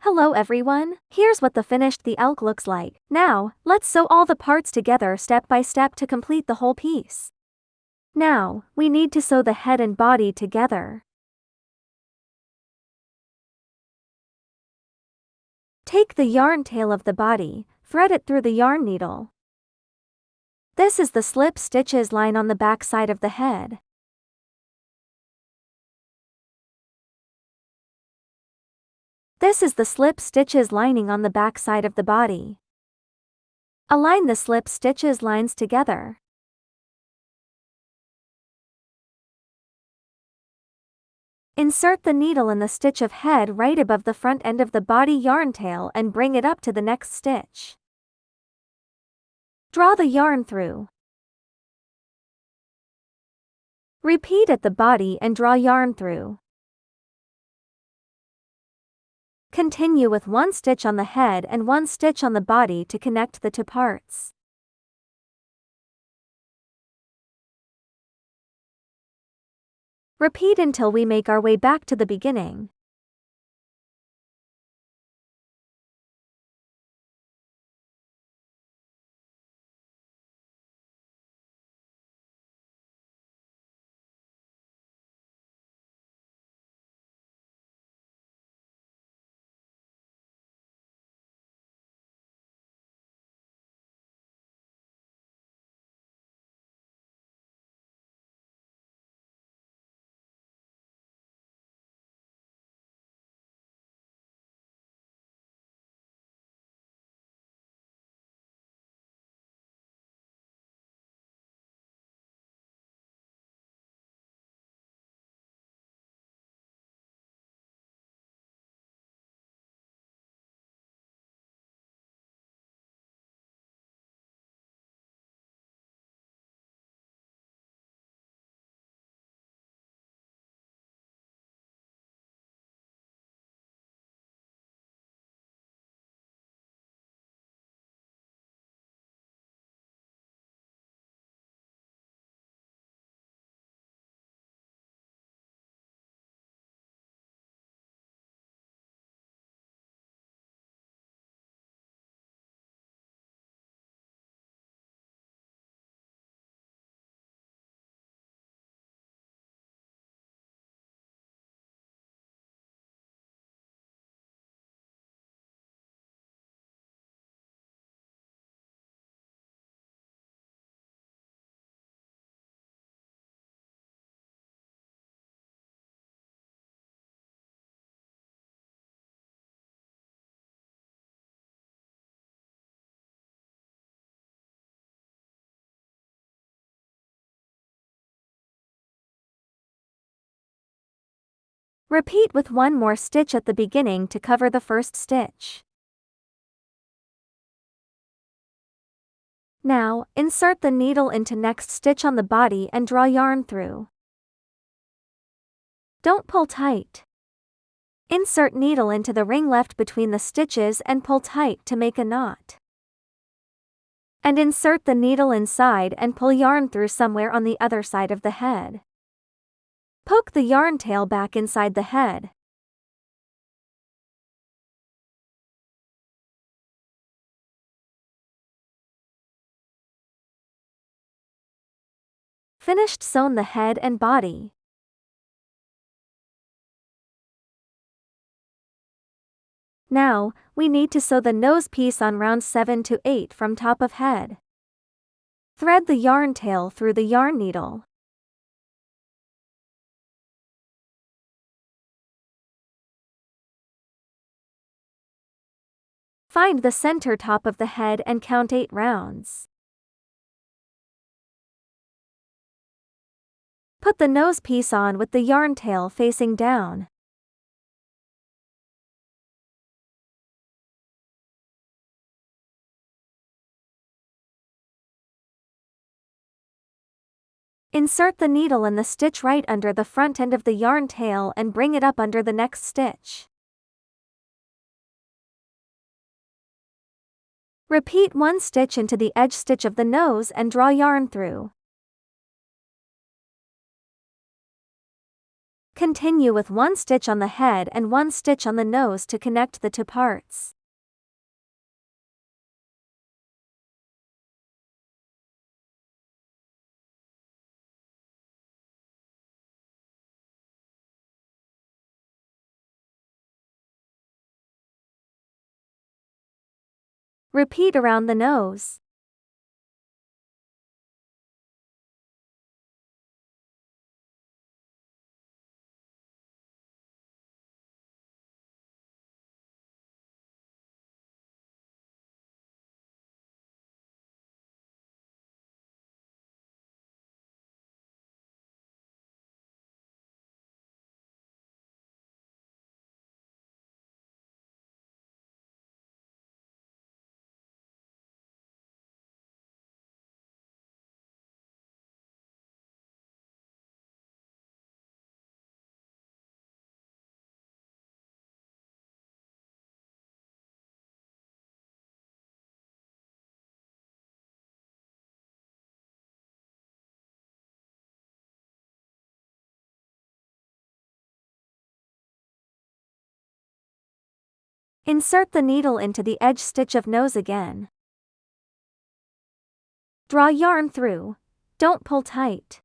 Hello everyone, here's what the elk looks like. Now, let's sew all the parts together step by step to complete the whole piece. Now, we need to sew the head and body together. Take the yarn tail of the body, thread it through the yarn needle. This is the slip stitches line on the back side of the head. This is the slip stitches lining on the back side of the body. Align the slip stitches lines together. Insert the needle in the stitch of head right above the front end of the body yarn tail and bring it up to the next stitch. Draw the yarn through. Repeat at the body and draw yarn through. Continue with one stitch on the head and one stitch on the body to connect the two parts. Repeat until we make our way back to the beginning. Repeat with one more stitch at the beginning to cover the first stitch. Now, insert the needle into next stitch on the body and draw yarn through. Don't pull tight. Insert needle into the ring left between the stitches and pull tight to make a knot. And insert the needle inside and pull yarn through somewhere on the other side of the head. Poke the yarn tail back inside the head. Finished sewn the head and body. Now, we need to sew the nose piece on round 7 to 8 from top of head. Thread the yarn tail through the yarn needle. Find the center top of the head and count 8 rounds. Put the nose piece on with the yarn tail facing down. Insert the needle in the stitch right under the front end of the yarn tail and bring it up under the next stitch. Repeat one stitch into the edge stitch of the nose and draw yarn through. Continue with one stitch on the head and one stitch on the nose to connect the two parts. Repeat around the nose. Insert the needle into the edge stitch of nose again. Draw yarn through. Don't pull tight.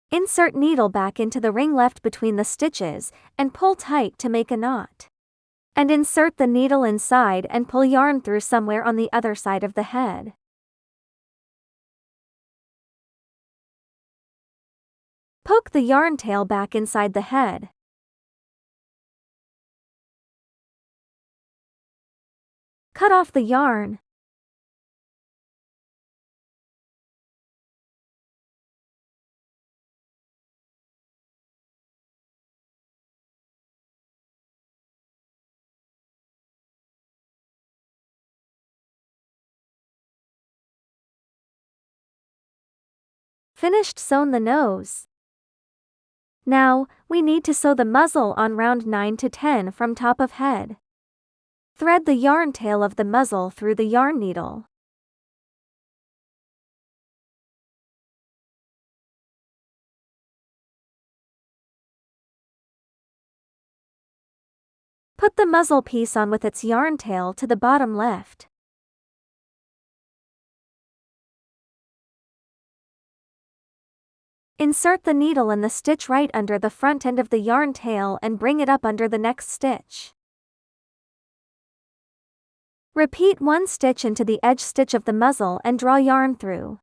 Insert needle back into the ring left between the stitches and pull tight to make a knot. And insert the needle inside and pull yarn through somewhere on the other side of the head. Poke the yarn tail back inside the head. Cut off the yarn. Finished sewn the nose. Now, we need to sew the muzzle on round 9 to 10 from top of head. Thread the yarn tail of the muzzle through the yarn needle. Put the muzzle piece on with its yarn tail to the bottom left. Insert the needle in the stitch right under the front end of the yarn tail and bring it up under the next stitch. Repeat one stitch into the edge stitch of the muzzle and draw yarn through.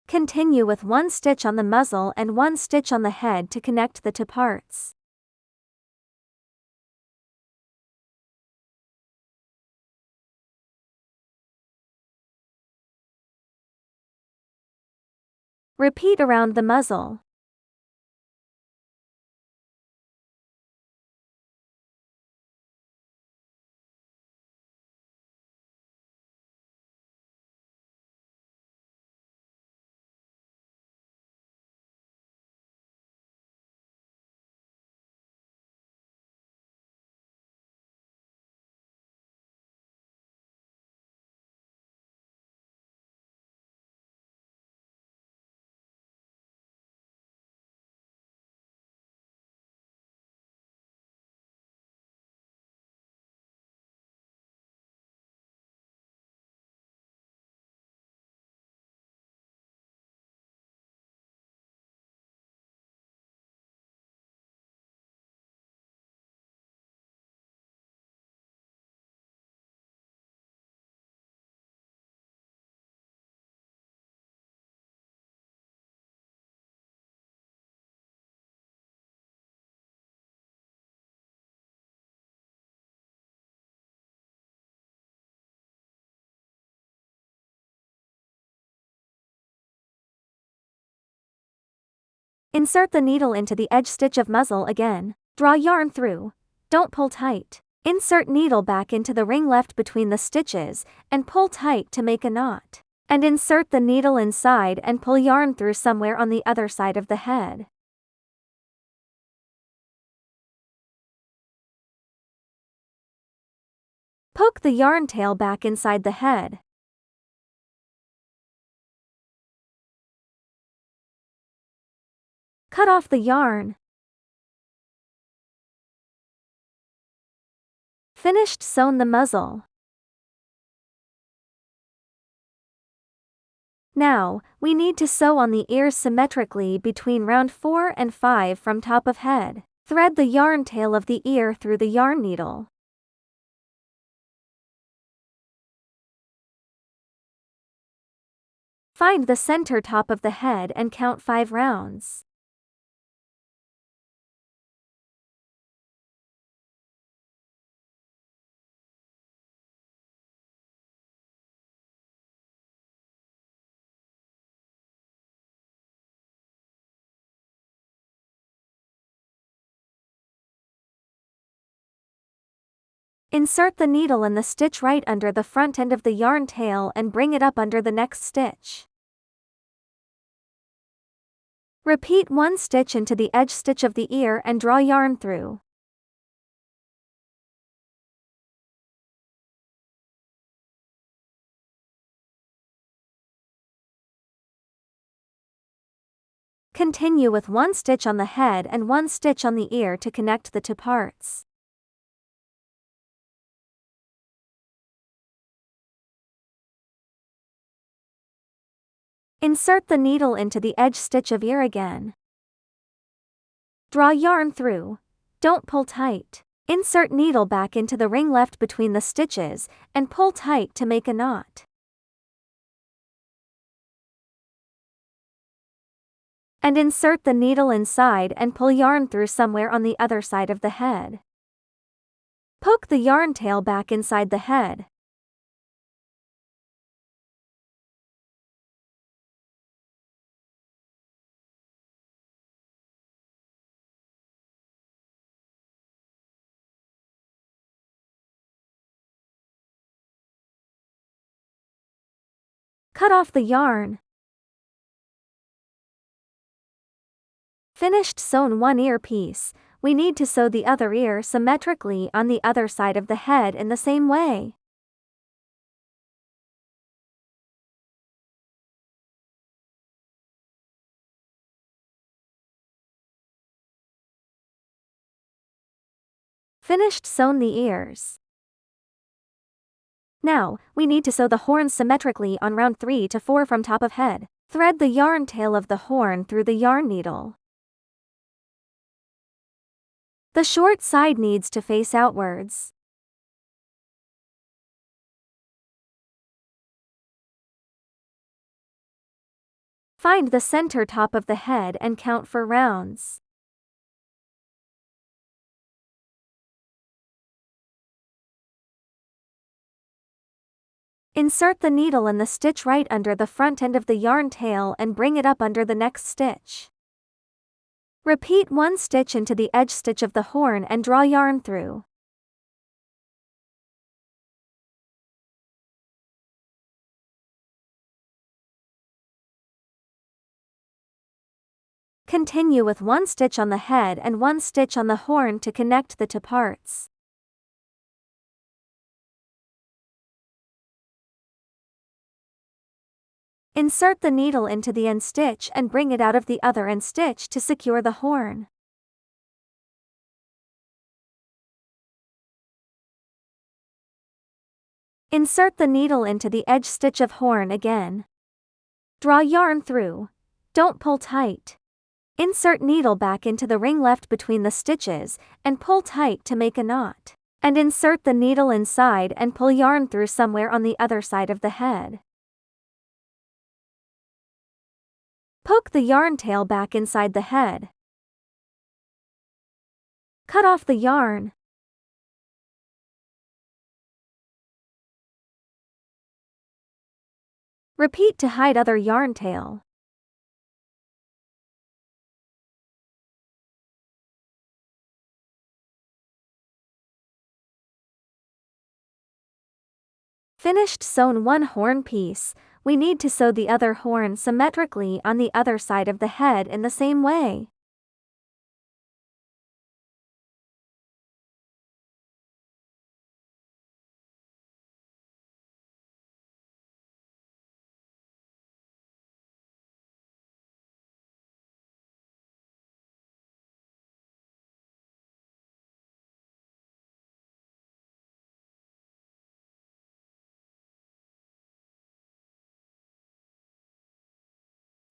Continue with one stitch on the muzzle and one stitch on the head to connect the two parts. Repeat around the muzzle. Insert the needle into the edge stitch of muzzle again. Draw yarn through. Don't pull tight. Insert needle back into the ring left between the stitches and pull tight to make a knot. And insert the needle inside and pull yarn through somewhere on the other side of the head. Poke the yarn tail back inside the head. Cut off the yarn. Finished sewn the muzzle. Now, we need to sew on the ears symmetrically between round 4 and 5 from top of head. Thread the yarn tail of the ear through the yarn needle. Find the center top of the head and count 5 rounds. Insert the needle in the stitch right under the front end of the yarn tail and bring it up under the next stitch. Repeat one stitch into the edge stitch of the ear and draw yarn through. Continue with one stitch on the head and one stitch on the ear to connect the two parts. Insert the needle into the edge stitch of ear again. Draw yarn through. Don't pull tight. Insert needle back into the ring left between the stitches and pull tight to make a knot. And insert the needle inside and pull yarn through somewhere on the other side of the head. Poke the yarn tail back inside the head. Cut off the yarn. Finished sewn one ear piece. We need to sew the other ear symmetrically on the other side of the head in the same way. Finished sewn the ears. Now, we need to sew the horns symmetrically on round 3 to 4 from top of head. Thread the yarn tail of the horn through the yarn needle. The short side needs to face outwards. Find the center top of the head and count 4 rounds. Insert the needle in the stitch right under the front end of the yarn tail and bring it up under the next stitch. Repeat one stitch into the edge stitch of the horn and draw yarn through. Continue with one stitch on the head and one stitch on the horn to connect the two parts. Insert the needle into the end stitch and bring it out of the other end stitch to secure the horn. Insert the needle into the edge stitch of horn again. Draw yarn through. Don't pull tight. Insert needle back into the ring left between the stitches and pull tight to make a knot. And insert the needle inside and pull yarn through somewhere on the other side of the head. Poke the yarn tail back inside the head. Cut off the yarn. Repeat to hide other yarn tail. Finished sewn one horn piece. We need to sew the other horn symmetrically on the other side of the head in the same way.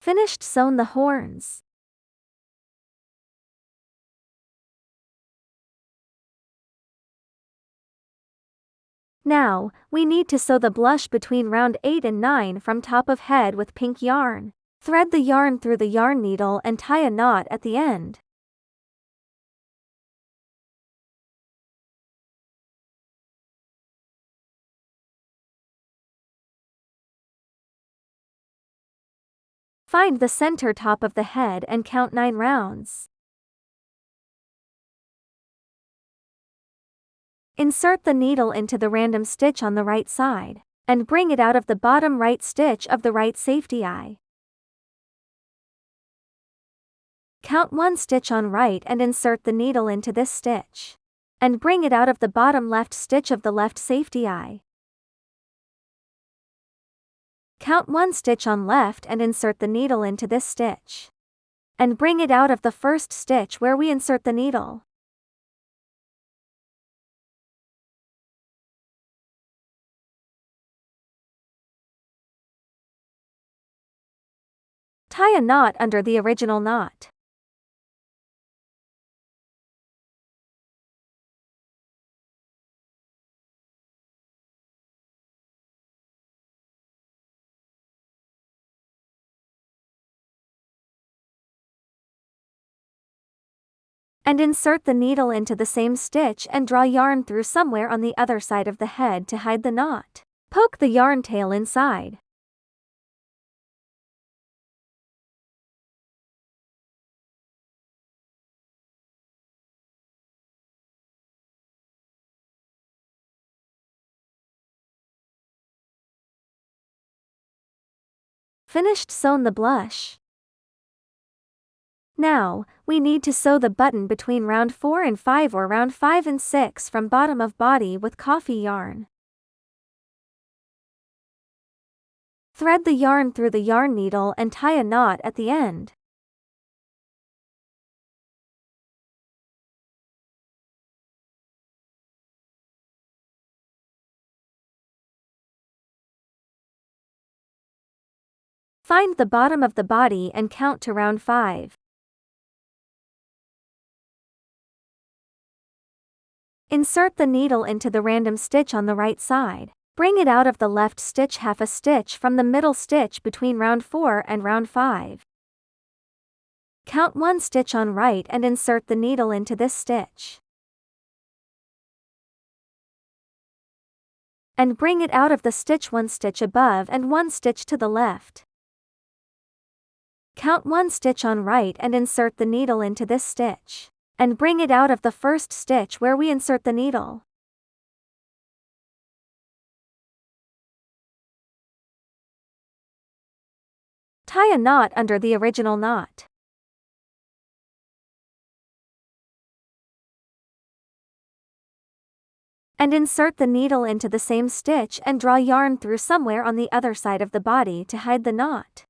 Finished sewn the horns. Now, we need to sew the blush between round 8 and 9 from top of head with pink yarn. Thread the yarn through the yarn needle and tie a knot at the end. Find the center top of the head and count 9 rounds. Insert the needle into the random stitch on the right side, and bring it out of the bottom right stitch of the right safety eye. Count 1 stitch on right and insert the needle into this stitch, and bring it out of the bottom left stitch of the left safety eye. Count 1 stitch on left and insert the needle into this stitch, and bring it out of the first stitch where we insert the needle. Tie a knot under the original knot. And insert the needle into the same stitch and draw yarn through somewhere on the other side of the head to hide the knot. Poke the yarn tail inside. Finished sewn the blush. Now, we need to sew the button between round 4 and 5 or round 5 and 6 from bottom of body with coffee yarn. Thread the yarn through the yarn needle and tie a knot at the end. Find the bottom of the body and count to round 5. Insert the needle into the random stitch on the right side. Bring it out of the left stitch half a stitch from the middle stitch between round 4 and round 5. Count 1 stitch on right and insert the needle into this stitch, and bring it out of the stitch 1 stitch above and 1 stitch to the left. Count 1 stitch on right and insert the needle into this stitch, and bring it out of the first stitch where we insert the needle. Tie a knot under the original knot. And insert the needle into the same stitch and draw yarn through somewhere on the other side of the body to hide the knot.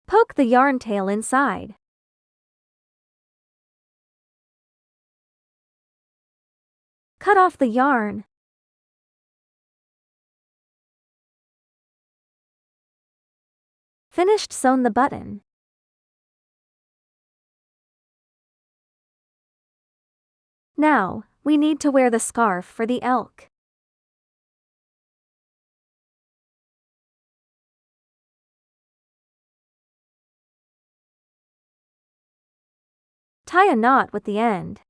Poke the yarn tail inside. Cut off the yarn. Finished sewn the button. Now, we need to wear the scarf for the elk. Tie a knot with the end.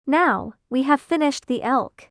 Now, we have finished the elk.